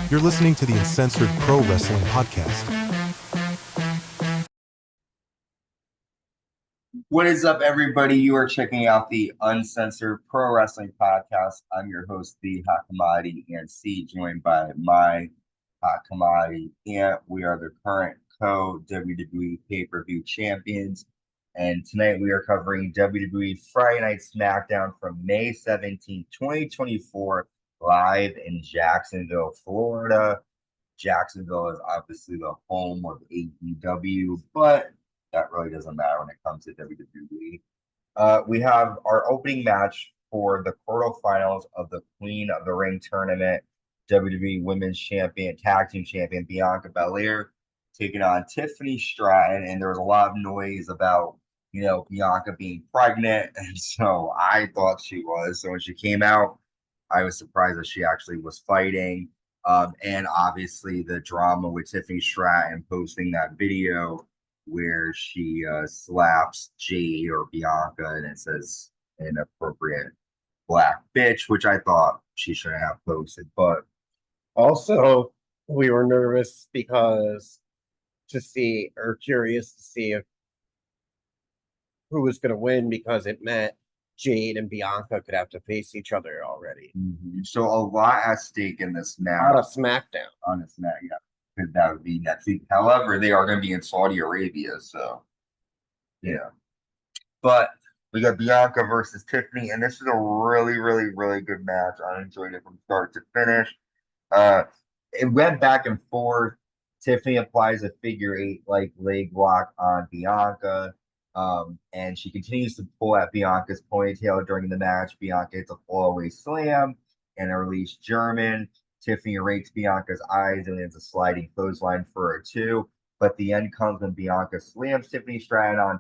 You're listening to the Uncensored Pro Wrestling Podcast. What is up, everybody? You are checking out the Uncensored Pro Wrestling Podcast. I'm your host, the Hot Commodity and C, joined by my Hot Commodity Ant. We are the current co-WWE pay-per-view champions. And tonight we are covering WWE Friday Night SmackDown from May 17, 2024, live in Jacksonville, Florida. Jacksonville is obviously the home of AEW, but that really doesn't matter when it comes to WWE. We have our opening match for the quarterfinals of the Queen of the Ring tournament. WWE Women's Champion, Tag Team Champion Bianca Belair taking on Tiffany Stratton, and there was a lot of noise about, Bianca being pregnant, and so I thought she was. So when she came out, I was surprised that she actually was fighting. And obviously the drama with Tiffany Stratton posting that video where she slaps Jade or Bianca and it says inappropriate black bitch, which I thought she shouldn't have posted. But also, we were nervous curious to see if who was going to win, because it meant Jade and Bianca could have to face each other already. Mm-hmm. So a lot at stake in this match. On a SmackDown. On a SmackDown, yeah. Because that would be next week. However, they are going to be in Saudi Arabia, so yeah. But we got Bianca versus Tiffany, and this is a really, really, really good match. I enjoyed it from start to finish. It went back and forth. Tiffany applies a figure 8 like leg lock on Bianca. And she continues to pull at Bianca's ponytail during the match. Bianca hits a fallaway slam and a release German. Tiffany rakes Bianca's eyes and lands a sliding clothesline for a 2. But the end comes when Bianca slams Tiffany Stratton on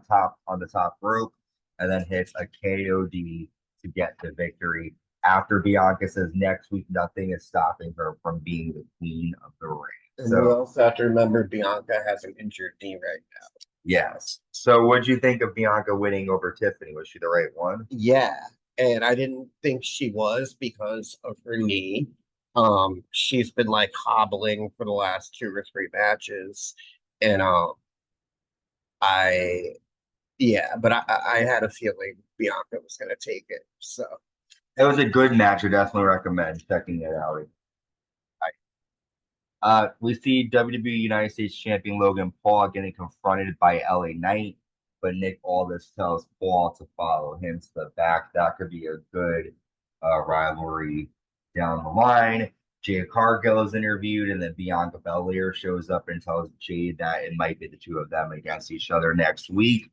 the top rope and then hits a KOD to get the victory. After Bianca says next week nothing is stopping her from being the queen of the ring. And we also have to remember Bianca has an injured knee right now. Yes. So what did you think of Bianca winning over Tiffany? Was she the right one? Yeah. And I didn't think she was because of her knee. She's been like hobbling for the last 2 or 3 matches. And I had a feeling Bianca was going to take it. So it was a good match. I definitely recommend checking it out. We see WWE United States Champion Logan Paul getting confronted by LA Knight, but Nick Aldis tells Paul to follow him to the back. That could be a good rivalry down the line. Jade Cargill is interviewed, and then Bianca Belair shows up and tells Jade that it might be the 2 of them against each other next week.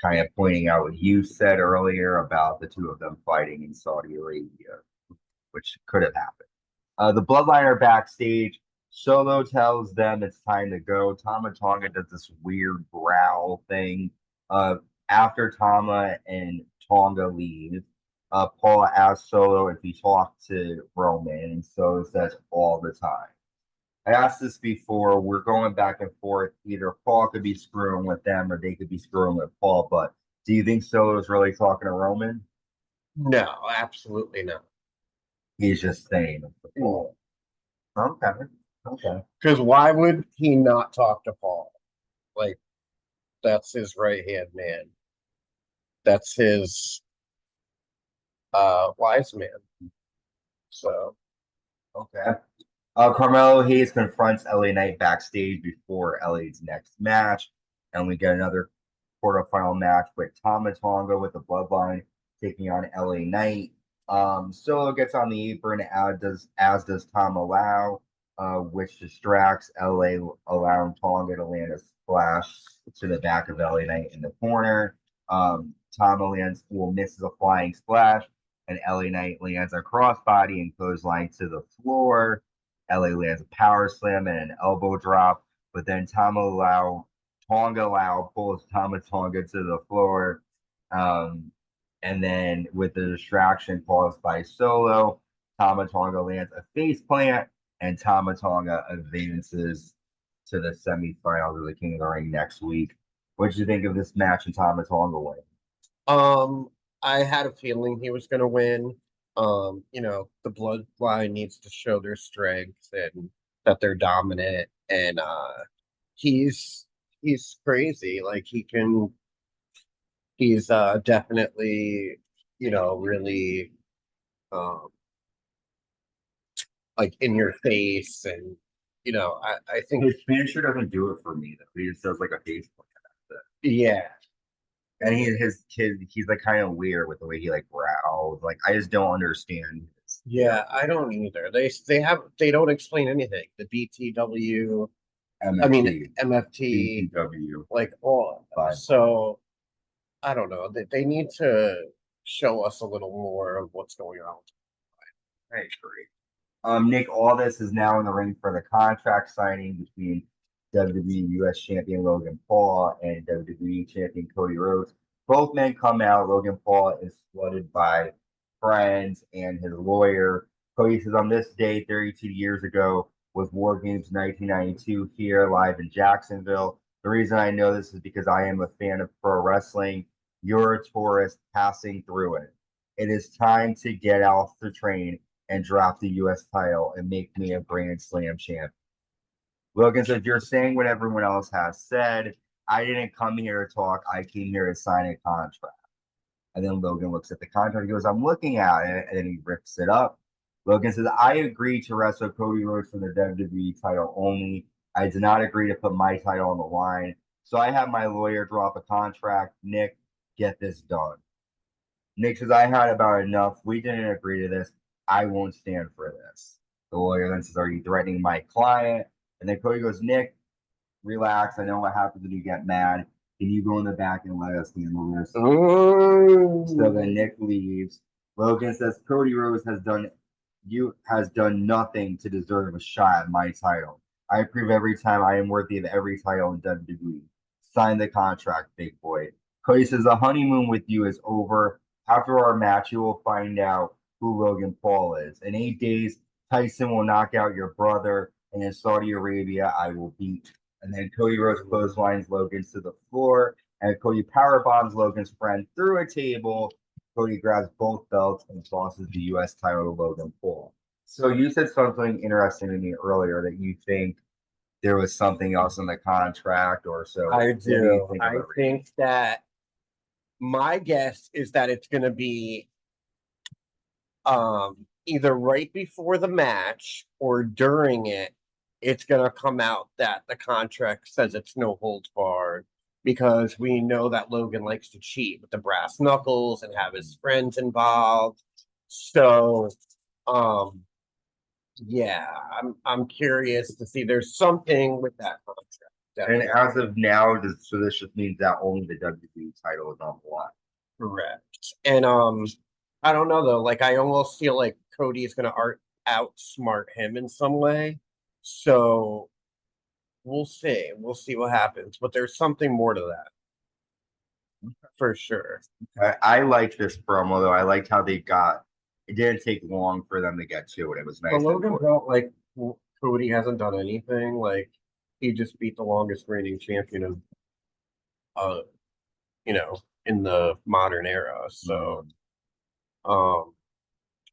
Kind of pointing out what you said earlier about the 2 of them fighting in Saudi Arabia, which could have happened. The Bloodline are backstage. Solo tells them it's time to go. Tama Tonga does this weird growl thing. After Tama and Tonga leave, Paul asks Solo if he talked to Roman, and Solo says all the time. I asked this before. We're going back and forth. Either Paul could be screwing with them or they could be screwing with Paul. But do you think Solo is really talking to Roman? No, absolutely not. He's just saying it to Paul. Okay. Because why would he not talk to Paul? Like, that's his right-hand man. That's his wise man. So, okay. Carmelo Hayes confronts LA Knight backstage before LA's next match. And we get another quarterfinal match with Tama Tonga with the Bloodline taking on LA Knight. Solo gets on the apron, as does Tama Lau, which distracts LA, allowing Tonga to land a splash to the back of LA Knight in the corner. Tama misses a flying splash, and LA Knight lands a crossbody and clothesline to the floor. LA lands a power slam and an elbow drop, but then Tonga Lau pulls Tama Tonga to the floor. And then with the distraction caused by Solo, Tama Tonga lands a face plant, and Tama Tonga advances to the semifinals of the King of the Ring next week. What did you think of this match and Tama Tonga winning? I had a feeling he was going to win. The Bloodline needs to show their strength and that they're dominant. And he's crazy. Like he's definitely, really um like in your face. And I think, His finisher doesn't do it for me though. He just does like a face plant. yeah. And his kid, he's like kind of weird with the way he like growls. Like I just don't understand this. Yeah, I don't either. They don't explain anything. The BTW, I mean MFT, MFT, BTW, like all. but So I don't know. They need to show us a little more of what's going on. I agree. Nick Aldis is now in the ring for the contract signing between WWE US Champion Logan Paul and WWE Champion Cody Rhodes. Both men come out. Logan Paul is flooded by friends and his lawyer. Cody says, on this day, 32 years ago, was War Games 1992 here live in Jacksonville. The reason I know this is because I am a fan of pro wrestling. You're a tourist passing through it. It is time to get off the train and drop the US title and make me a Grand Slam champ. Logan says, you're saying what everyone else has said. I didn't come here to talk. I came here to sign a contract. And then Logan looks at the contract. He goes, I'm looking at it. And then he rips it up. Logan says, I agree to wrestle Cody Rhodes for the WWE title only. I did not agree to put my title on the line. So I have my lawyer drop a contract. Nick, get this done. Nick says, I had about enough. We didn't agree to this. I won't stand for this. The lawyer then says, are you threatening my client? And then Cody goes, Nick, relax. I know what happens when you get mad. Can you go in the back and let us handle this? So then Nick leaves. Logan says, Cody Rhodes has done nothing to deserve a shot at my title. I prove every time I am worthy of every title in WWE. Sign the contract, big boy. Cody says, the honeymoon with you is over. After our match, you will find out who Logan Paul is. In 8 days, Tyson will knock out your brother, and in Saudi Arabia, I will beat. And then Cody Rhodes clotheslines Logan to the floor, and Cody powerbombs Logan's friend through a table. Cody grabs both belts and tosses the U.S. title to Logan Paul. So you said something interesting to me earlier that you think there was something else in the contract or so. I do. I think that my guess is that it's going to be either right before the match or during it. It's going to come out that the contract says it's no holds barred, because we know that Logan likes to cheat with the brass knuckles and have his friends involved. So, yeah, I'm curious to see. There's something with that contract. Definitely. And as of now, so this just means that only the WWE title is on the line. Correct. And I don't know though. Like I almost feel like Cody is going to outsmart him in some way. So we'll see. We'll see what happens. But there's something more to that, for sure. I like this promo though. I liked how they got. It didn't take long for them to get to it. It was nice. But Logan felt like Cody hasn't done anything. Like he just beat the longest reigning champion of, in the modern era. So,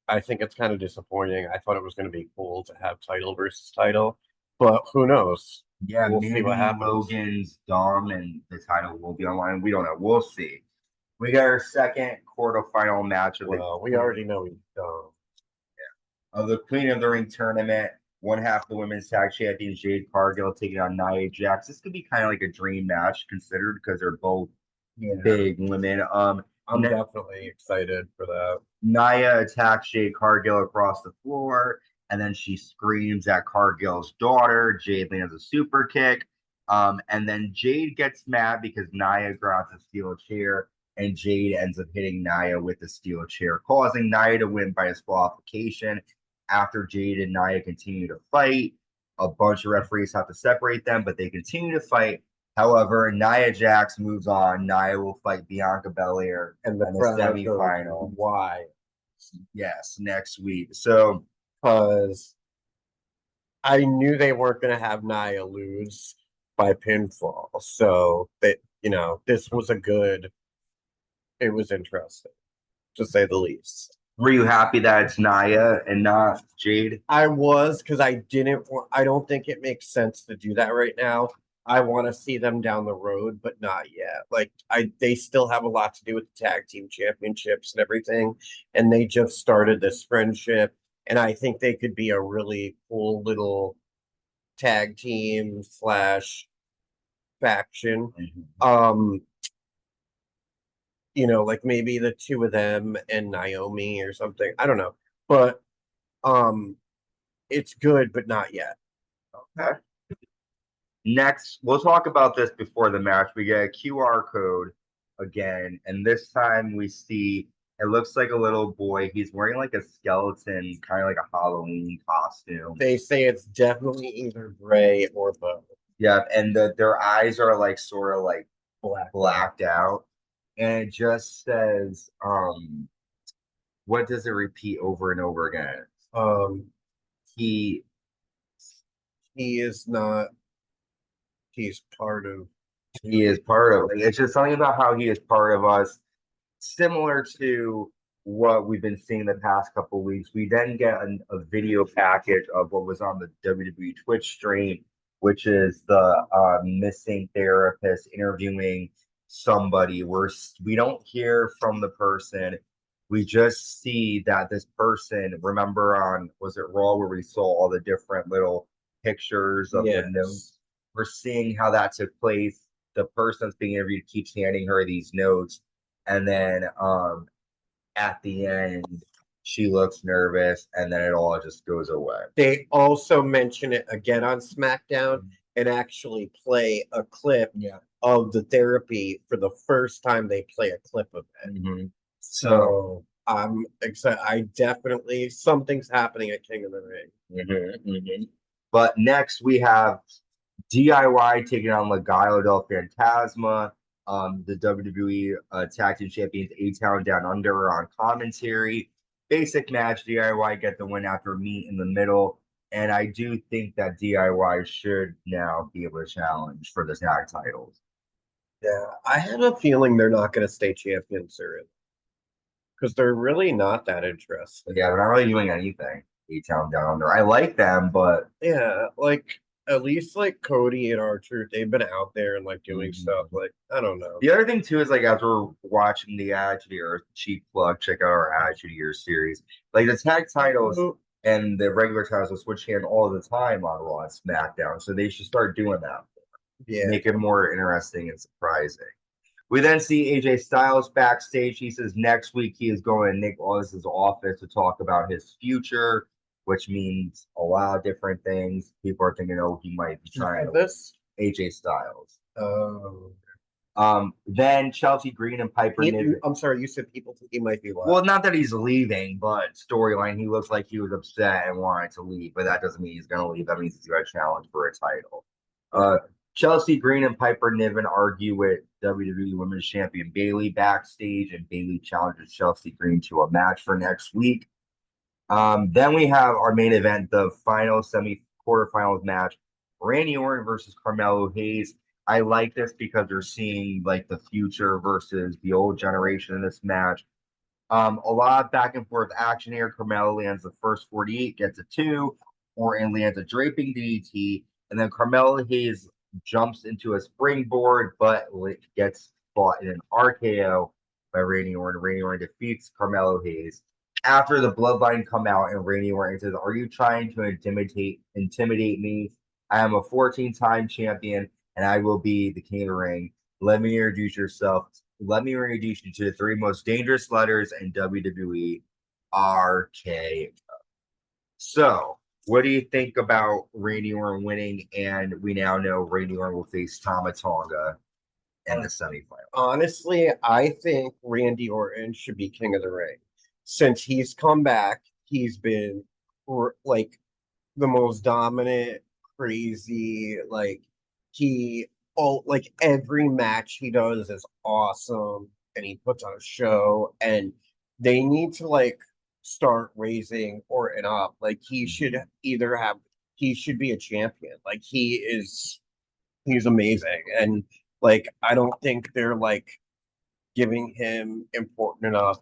I think it's kind of disappointing. I thought it was going to be cool to have title versus title, but who knows? Yeah, we'll see what happens. Logan's dumb and the title will be online. We don't know. We'll see. We got our second quarterfinal match of we already know he's dumb. Yeah. Of the Queen of the Ring tournament. One half the women's tag champion Jade Cargill taking on Nia Jax. This could be kind of like a dream match considered because they're both big women. I'm definitely excited for that. Nia attacks Jade Cargill across the floor, and then she screams at Cargill's daughter. Jade lands a super kick. And then Jade gets mad because Nia grabs a steel chair, and Jade ends up hitting Nia with the steel chair, causing Nia to win by disqualification. After Jade and Nia continue to fight, a bunch of referees have to separate them, but they continue to fight. However, Nia Jax moves on. Nia will fight Bianca Belair in the semifinal. Why? Yes, next week. So, because I knew they weren't going to have Nia lose by pinfall. So that this was it was interesting, to say the least. Were you happy that it's Nia and not Jade? I was because I didn't want. I don't think it makes sense to do that right now. I want to see them down the road, but not yet. Like they still have a lot to do with the tag team championships and everything, and they just started this friendship, and I think they could be a really cool little tag team slash faction. Um, like maybe the two of them and Naomi or something. I don't know, but um, it's good, but not yet. Okay. Next, we'll talk about this before the match. We get a QR code again, and this time we see it looks like a little boy. He's wearing like a skeleton, kind of like a Halloween costume. They say it's definitely either gray or both. Yeah, and their eyes are like sort of like blacked out. And it just says, what does it repeat over and over again? Um, He he is not. He's part of. he is part of it's just something about how he is part of us, similar to what we've been seeing the past couple of weeks. We then get a video package of what was on the WWE Twitch stream, which is the missing therapist interviewing somebody. We don't hear from the person. We just see that this person, remember on, was it Raw, where we saw all the different little pictures of the notes? We're seeing how that took place. The person that's being interviewed keeps handing her these notes. And then at the end, she looks nervous, and then it all just goes away. They also mention it again on SmackDown and actually play a clip of the therapy for the first time. They play a clip of it. So I'm excited. I definitely something's happening at King of the Ring. But next we have DIY taking on Legado del Fantasma. The WWE Tag Team Champions A-Town Down Under on commentary. Basic match, DIY get the win after a meet in the middle. And I do think that DIY should now be able to challenge for the tag titles. Yeah, I have a feeling they're not going to stay champions soon because they're really not that interested. Yeah, they're not really doing anything. A-Town Down Under. I like them, but yeah, like at least like Cody and R-Truth, they've been out there and like doing stuff. Like I don't know. The other thing too is like as we're watching the Attitude Era, cheap plug, check out our Attitude Era series. Like the tag titles and the regular titles will switch hand all the time on Raw and SmackDown, so they should start doing that. Yeah, make it more interesting and surprising. We then see AJ Styles backstage. He says next week he is going to Nick Aldis's office to talk about his future, which means a lot of different things. People are thinking, oh, he might be trying this AJ Styles. Oh. Then Chelsea Green and Piper Niven. I'm sorry, you said people think he might be left. Well, not that he's leaving, but storyline, he looks like he was upset and wanted to leave, but that doesn't mean he's going to leave. That means he's got a challenge for a title. Chelsea Green and Piper Niven argue with WWE Women's Champion Bayley backstage, and Bayley challenges Chelsea Green to a match for next week. Then we have our main event, the final quarterfinals match, Randy Orton versus Carmelo Hayes. I like this because they're seeing like the future versus the old generation in this match. A lot of back and forth action here. Carmelo lands the first 48, gets a 2. Orton lands a draping DDT, and then Carmelo Hayes jumps into a springboard, but gets caught in an RKO by Randy Orton. Randy Orton defeats Carmelo Hayes. After the Bloodline come out and Randy Orton says, "Are you trying to intimidate me? I am a 14-time champion, and I will be the king of the ring. Let me introduce yourself. Let me introduce you to the 3 most dangerous letters in WWE, RKO." So, what do you think about Randy Orton winning? And we now know Randy Orton will face Tama Tonga in the semifinal. Honestly, I think Randy Orton should be king of the ring. Since he's come back, he's been like the most dominant, crazy, like every match he does is awesome and he puts on a show, and they need to like start raising Orton up. Like he should be a champion. Like he's amazing. And like I don't think they're like giving him important enough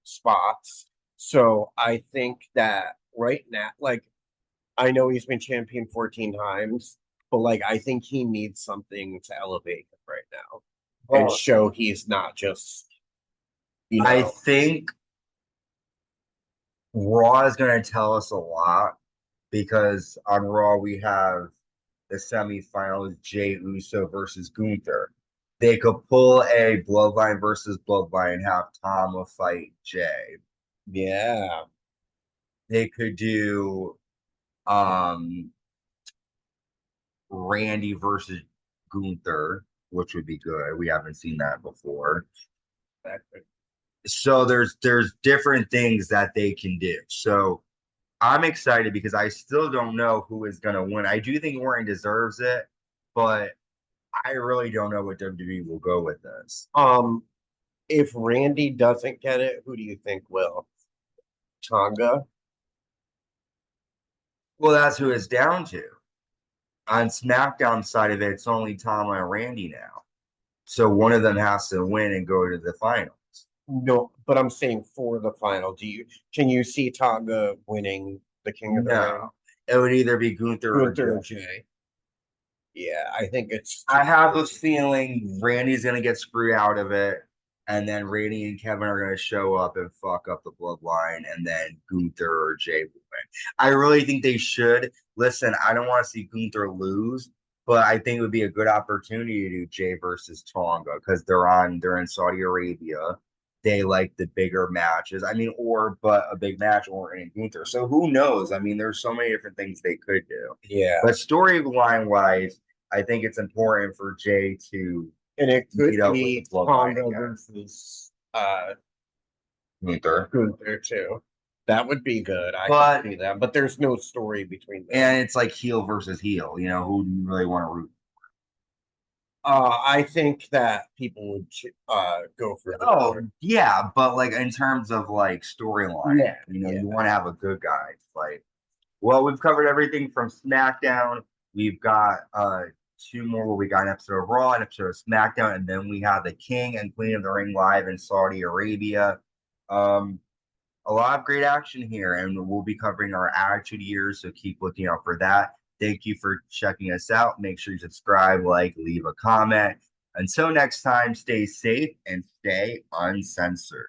spots. So I think that right now, like, I know he's been champion 14 times, but like, I think he needs something to elevate him right now and Well, show he's not just, I think Raw is going to tell us a lot because on Raw we have the semifinals, Jey Uso versus Gunther. They could pull a Bloodline versus Bloodline and have Tama fight Jay. yeah. They could do Randy versus Gunther, which would be good. We haven't seen that before. So there's different things that they can do. So I'm excited because I still don't know who is going to win. I do think Orton deserves it, but I really don't know what WWE will go with this. If Randy doesn't get it, who do you think will? Tonga? Well, that's who it's down to. On SmackDown side of it, it's only Tama and Randy now. So one of them has to win and go to the finals. No, but I'm saying for the final. Can you see Tonga winning the King of the Ring? No, it would either be Gunther Gunther or or Jay. Yeah, I think it's. I have a feeling Randy's gonna get screwed out of it, and then Randy and Kevin are gonna show up and fuck up the bloodline, and then Gunther or Jay will win. I really think they should. Listen, I don't want to see Gunther lose, but I think it would be a good opportunity to do Jay versus Tonga because they're in Saudi Arabia. They like the bigger matches. I mean, but a big match or in Gunther. So who knows? I mean, there's so many different things they could do. Yeah. But storyline wise, I think it's important for Jay to And it could meet up with be the bloodline Tonga again. versus Gunther. Gunther too. That would be good. I But- could see that. But there's no story between them. And it's like heel versus heel. You know, who do you really want to root? I think that people would go for Oh, yeah, but like in terms of like storyline, Yeah, you want to have a good guy. Like, well, we've covered everything from SmackDown. We've got two more where we got an episode of Raw, an episode of SmackDown, and then we have the King and Queen of the Ring live in Saudi Arabia. A lot of great action here, and we'll be covering our Attitude Years, so keep looking out for that. Thank you for checking us out. Make sure you subscribe, like, leave a comment. Until next time, stay safe and stay uncensored.